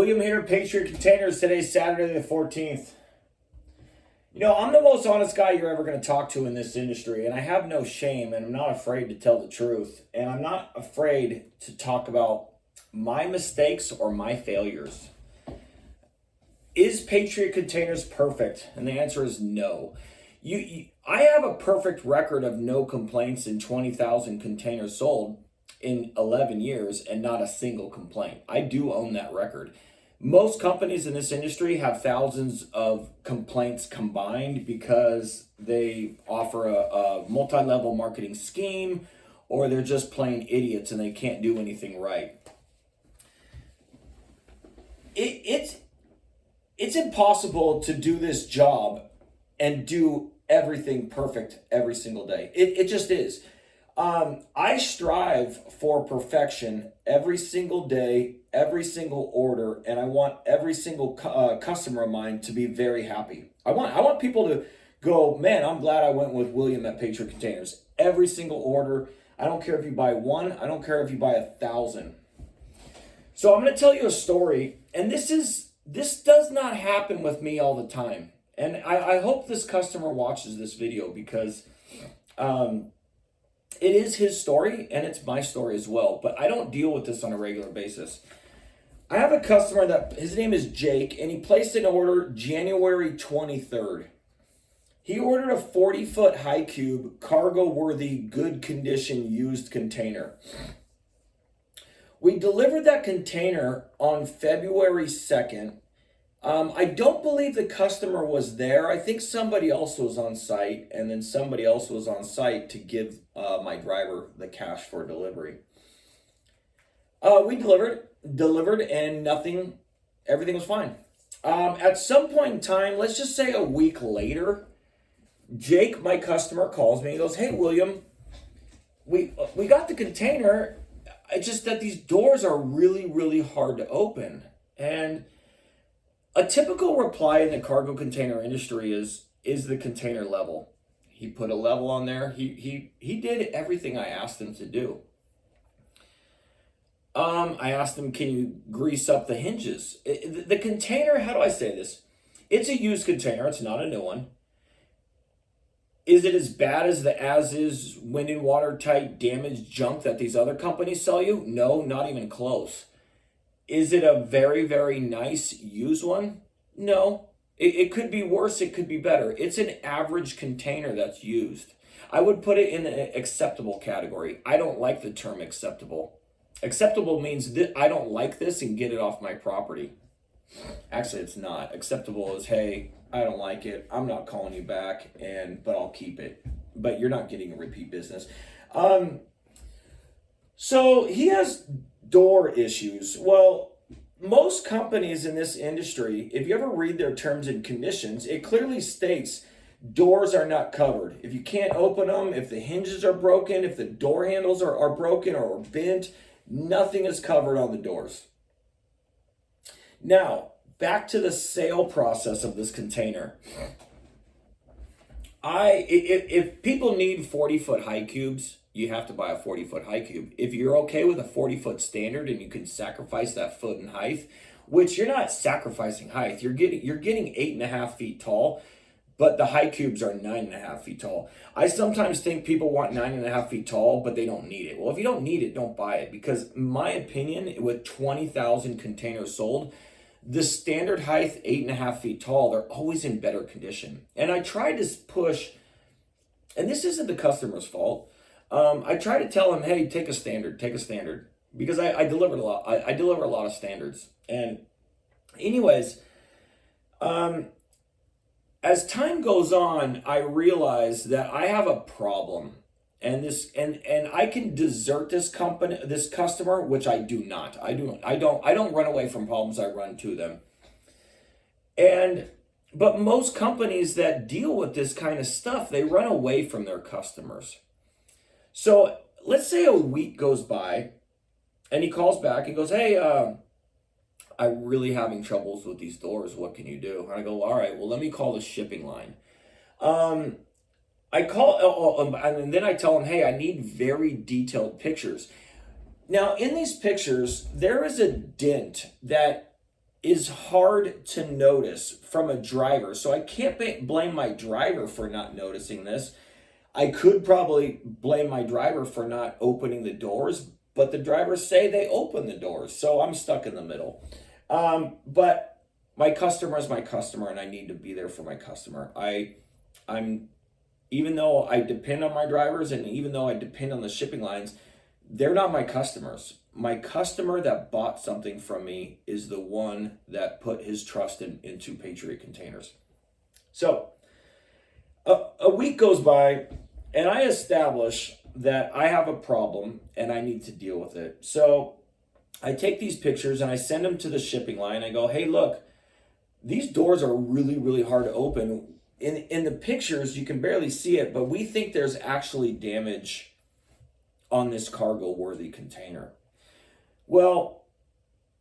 William here, Patriot Containers. Today's Saturday the 14th. You know, I'm the most honest guy you're ever going to talk to in this industry, and I have no shame, and I'm not afraid to tell the truth, and I'm not afraid to talk about my mistakes or my failures. Is Patriot Containers perfect? And the answer is no. I have a perfect record of no complaints in 20,000 containers sold in 11 years and not a single complaint. I do own that record. Most companies in this industry have thousands of complaints combined because they offer a multi-level marketing scheme, or they're just plain idiots and they can't do anything right. It's impossible to do this job and do everything perfect every single day. It just is. I strive for perfection every single day, every single order, and I want every single customer of mine to be very happy. I want people to go, man, I'm glad I went with William at Patriot Containers. Every single order. I don't care if you buy one. I don't care if you buy 1,000. So I'm going to tell you a story, and this does not happen with me all the time. And I hope this customer watches this video because it is his story and it's my story as well, but I don't deal with this on a regular basis. I have a customer that his name is Jake, and he placed an order January 23rd. He ordered a 40-foot high cube, cargo-worthy, good condition used container. We delivered that container on February 2nd. I don't believe the customer was there. I think somebody else was on site, and then somebody else was on site to give my driver the cash for delivery. We delivered, and everything was fine. At some point in time, let's just say a week later, Jake, my customer, calls me. He goes, "Hey, William, we got the container. It's just that these doors are really, really hard to open." And a typical reply in the cargo container industry is the container level. He put a level on there. He did everything I asked him to do. I asked him, can you grease up the hinges? The container, how do I say this? It's a used container. It's not a new one. Is it as bad as the as-is, wind and watertight, damaged junk that these other companies sell you? No, not even close. Is it a very, very nice used one? No. It could be worse. It could be better. It's an average container that's used. I would put it in an acceptable category. I don't like the term acceptable. Acceptable means that I don't like this and get it off my property. Actually, it's not. Acceptable is, hey, I don't like it. I'm not calling you back, but I'll keep it. But you're not getting a repeat business. So he has door issues. Well, most companies in this industry, if you ever read their terms and conditions, it clearly states doors are not covered. If you can't open them, if the hinges are broken, if the door handles are broken or bent, nothing is covered on the doors. Now, back to the sale process of this container. If people need 40-foot high cubes, you have to buy a 40-foot high cube. If you're okay with a 40-foot standard and you can sacrifice that foot in height, which you're not sacrificing height, you're getting 8.5 feet tall, but the high cubes are 9.5 feet tall. I sometimes think people want 9.5 feet tall, but they don't need it. Well, if you don't need it, don't buy it, because in my opinion, with 20,000 containers sold, the standard height, 8.5 feet tall, they're always in better condition. And I tried to push, and this isn't the customer's fault. I try to tell him, hey, take a standard, because I deliver a lot. I deliver a lot of standards. And anyways, as time goes on, I realize that I have a problem, and I can desert this customer, which I do not. I don't run away from problems. I run to them. But most companies that deal with this kind of stuff, they run away from their customers. So let's say a week goes by and he calls back and goes, hey, I'm really having troubles with these doors. What can you do? And I go, all right, well, let me call the shipping line. I call, and then I tell him, hey, I need very detailed pictures. Now, in these pictures, there is a dent that is hard to notice from a driver. So I can't blame my driver for not noticing this. I could probably blame my driver for not opening the doors, but the drivers say they open the doors. So I'm stuck in the middle. But my customer is my customer, and I need to be there for my customer. I'm even though I depend on my drivers and even though I depend on the shipping lines, they're not my customers. My customer that bought something from me is the one that put his trust into Patriot Containers. So a week goes by and I establish that I have a problem and I need to deal with it. So I take these pictures and I send them to the shipping line. I go, hey, look, these doors are really, really hard to open. In the pictures, you can barely see it, but we think there's actually damage on this cargo-worthy container. Well,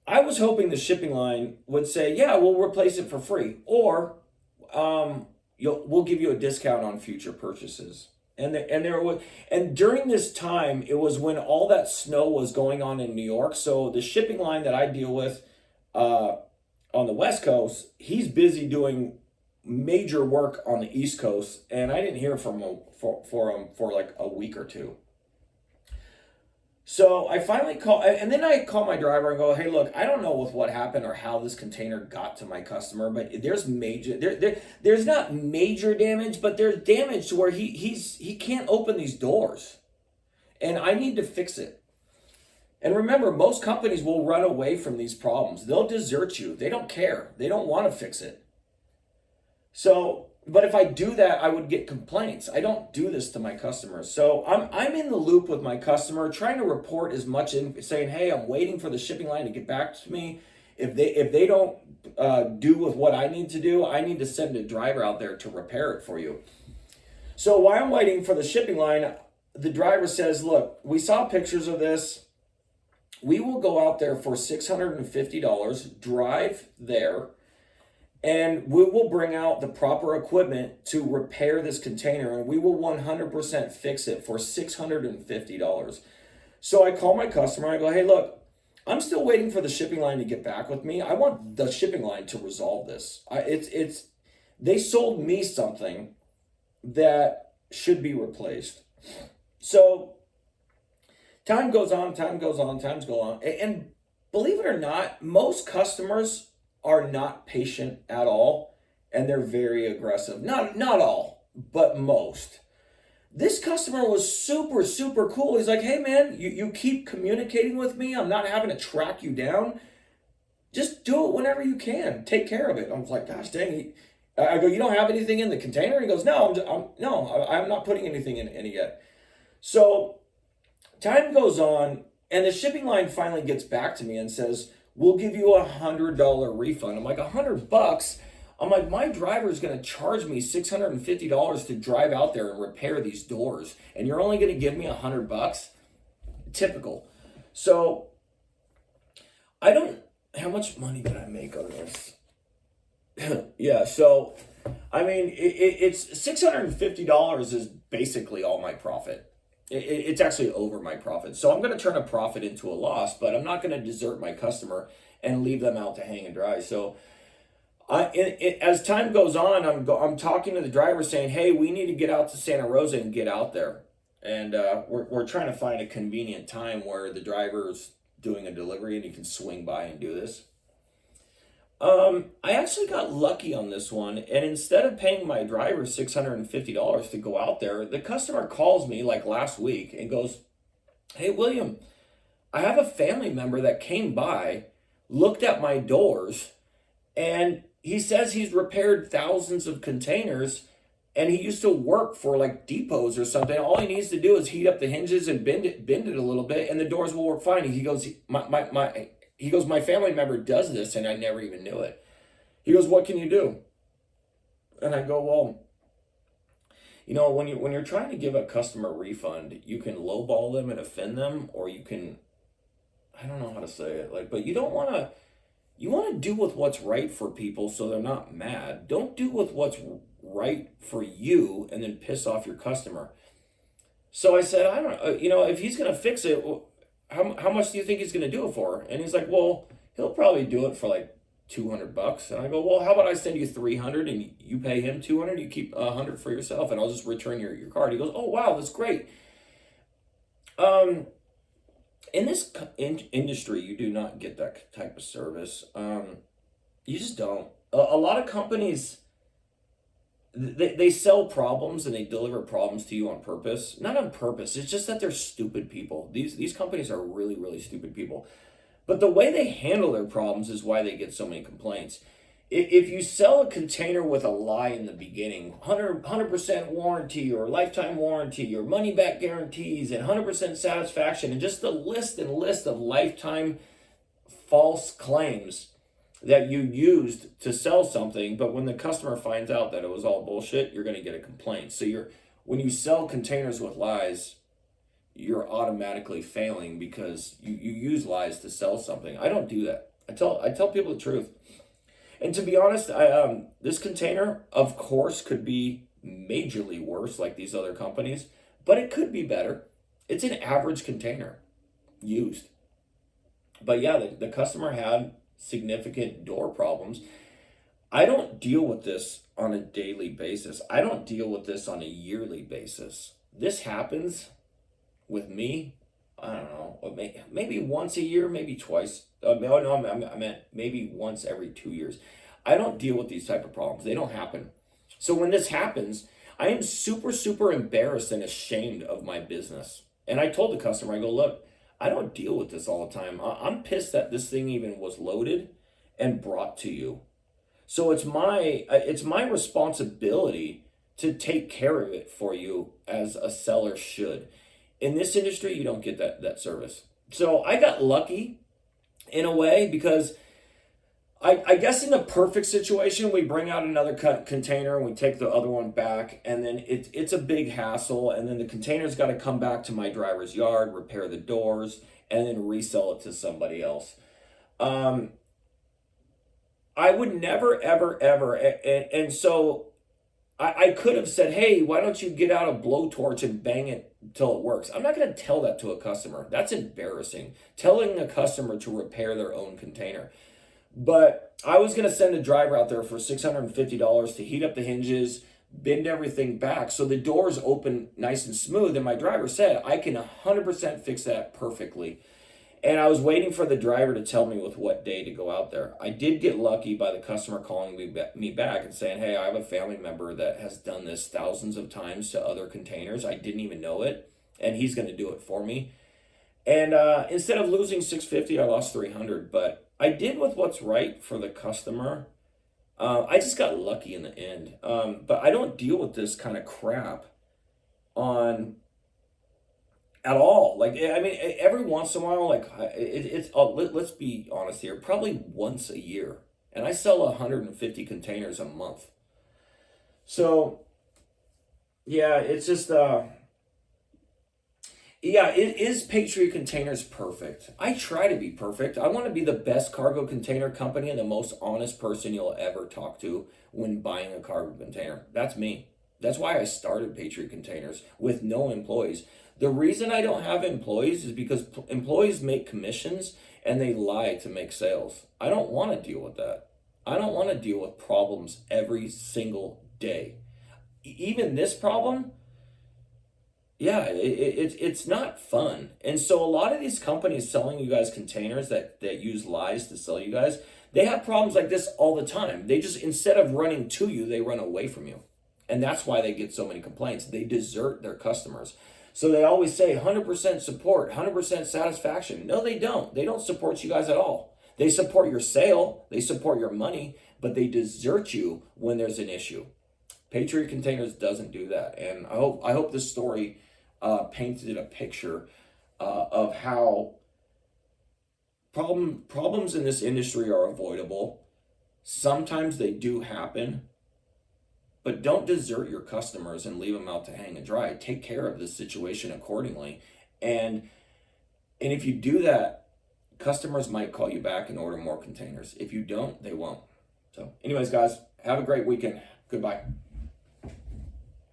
I was hoping the shipping line would say, yeah, we'll replace it for free, or we'll give you a discount on future purchases. And during this time, it was when all that snow was going on in New York. So the shipping line that I deal with on the West Coast, he's busy doing major work on the East Coast, and I didn't hear from him for like a week or two. So I finally call, and then I call my driver and go, hey, look, I don't know what happened or how this container got to my customer, but there's there's not major damage, but there's damage to where he can't open these doors, and I need to fix it. And remember, most companies will run away from these problems. They'll desert you. They don't care. They don't want to fix it. So, but if I do that, I would get complaints. I don't do this to my customers. So I'm in the loop with my customer, trying to report as much in, saying, hey, I'm waiting for the shipping line to get back to me. If they don't do with what I need to do, I need to send a driver out there to repair it for you. So while I'm waiting for the shipping line, the driver says, look, we saw pictures of this. We will go out there for $650, drive there, and we will bring out the proper equipment to repair this container, and we will 100% fix it for $650. So I call my customer and I go, hey, look, I'm still waiting for the shipping line to get back with me. I want the shipping line to resolve this. They sold me something that should be replaced. So time goes on, and believe it or not, most customers are not patient at all, and they're very aggressive. Not all, but most. This customer was super, super cool. He's like, hey man, you keep communicating with me. I'm not having to track you down. Just do it whenever you can. Take care of it. I was like, gosh dang. I go, you don't have anything in the container? He goes, no, I'm not putting anything in it yet. So time goes on, and the shipping line finally gets back to me and says, we'll give you $100 refund. I'm like, $100? I'm like, my driver's going to charge me $650 to drive out there and repair these doors, and you're only going to give me $100? Typical. So how much money did I make on this? Yeah, so I mean, it's $650 is basically all my profit. It's actually over my profit. So I'm going to turn a profit into a loss, but I'm not going to desert my customer and leave them out to hang and dry. So as time goes on, I'm talking to the driver saying, hey, we need to get out to Santa Rosa and get out there. And we're trying to find a convenient time where the driver's doing a delivery and he can swing by and do this. I actually got lucky on this one, and instead of paying my driver $650 to go out there, the customer calls me like last week and goes, hey, William, I have a family member that came by, looked at my doors, and he says he's repaired thousands of containers, and he used to work for like depots or something. All he needs to do is heat up the hinges and bend it a little bit, and the doors will work fine. He goes, my family member does this, and I never even knew it. He goes, what can you do? And I go, well, when you're trying to give a customer a refund, you can lowball them and offend them, or you can, I don't know how to say it, but you want to do with what's right for people so they're not mad. Don't do with what's right for you and then piss off your customer. So I said, I don't know, if he's going to fix it, how much do you think he's going to do it for? And he's like, well, he'll probably do it for like $200. And I go, well, how about I send you 300 and you pay him 200, you keep 100 for yourself, and I'll just return your card. He goes, oh, wow, that's great. In this industry, you do not get that type of service. You just don't. A lot of companies, they sell problems and they deliver problems to you on purpose. Not on purpose. It's just that they're stupid people. These companies are really, really stupid people. But the way they handle their problems is why they get so many complaints. If you sell a container with a lie in the beginning, 100% warranty or lifetime warranty or money back guarantees and 100% satisfaction, and just the list of lifetime false claims that you used to sell something, but when the customer finds out that it was all bullshit, you're going to get a complaint. So when you sell containers with lies, you're automatically failing because you use lies to sell something. I don't do that. I tell people the truth. And to be honest, this container, of course, could be majorly worse like these other companies, but it could be better. It's an average container used. But yeah, the customer had significant door problems. I don't deal with this on a daily basis. I don't deal with this on a yearly basis. This happens with me, I don't know, maybe once a year, maybe twice. I meant maybe once every 2 years. I don't deal with these type of problems. They don't happen. So when this happens, I am super, super embarrassed and ashamed of my business. And I told the customer, I go, look, I don't deal with this all the time. I'm pissed that this thing even was loaded and brought to you. So it's my responsibility to take care of it for you as a seller should. In this industry, you don't get that service. So I got lucky in a way because I guess in the perfect situation, we bring out another container and we take the other one back, and then it's a big hassle, and then the container's got to come back to my driver's yard, repair the doors, and then resell it to somebody else. I would never, ever, ever, and so I could have said, hey, why don't you get out a blowtorch and bang it till it works? I'm not going to tell that to a customer. That's embarrassing. Telling a customer to repair their own container. But I was going to send a driver out there for $650 to heat up the hinges, bend everything back so the doors open nice and smooth. And my driver said, I can 100% fix that perfectly. And I was waiting for the driver to tell me with what day to go out there. I did get lucky by the customer calling me back and saying, hey, I have a family member that has done this thousands of times to other containers. I didn't even know it, and he's going to do it for me. And instead of losing $650, I lost $300. But I did with what's right for the customer. I just got lucky in the end. But I don't deal with this kind of crap at all. Like, I mean, every once in a while, like let's be honest here, probably once a year, and I sell 150 containers a month. So yeah, it's just is Patriot Containers perfect? I try to be perfect. I want to be the best cargo container company and the most honest person you'll ever talk to when buying a cargo container. That's me. That's why I started Patriot Containers with no employees. The reason I don't have employees is because employees make commissions and they lie to make sales. I don't want to deal with that. I don't want to deal with problems every single day. Even this problem, yeah, it's not fun. And so a lot of these companies selling you guys containers that use lies to sell you guys, they have problems like this all the time. They just, instead of running to you, they run away from you. And that's why they get so many complaints. They desert their customers. So they always say 100% support, 100% satisfaction. No, they don't. They don't support you guys at all. They support your sale, they support your money, but they desert you when there's an issue. Patriot Containers doesn't do that. And I hope this story painted a picture of how problems in this industry are avoidable. Sometimes they do happen. But don't desert your customers and leave them out to hang and dry. Take care of this situation accordingly. And if you do that, customers might call you back and order more containers. If you don't, they won't. So anyways, guys, have a great weekend. Goodbye.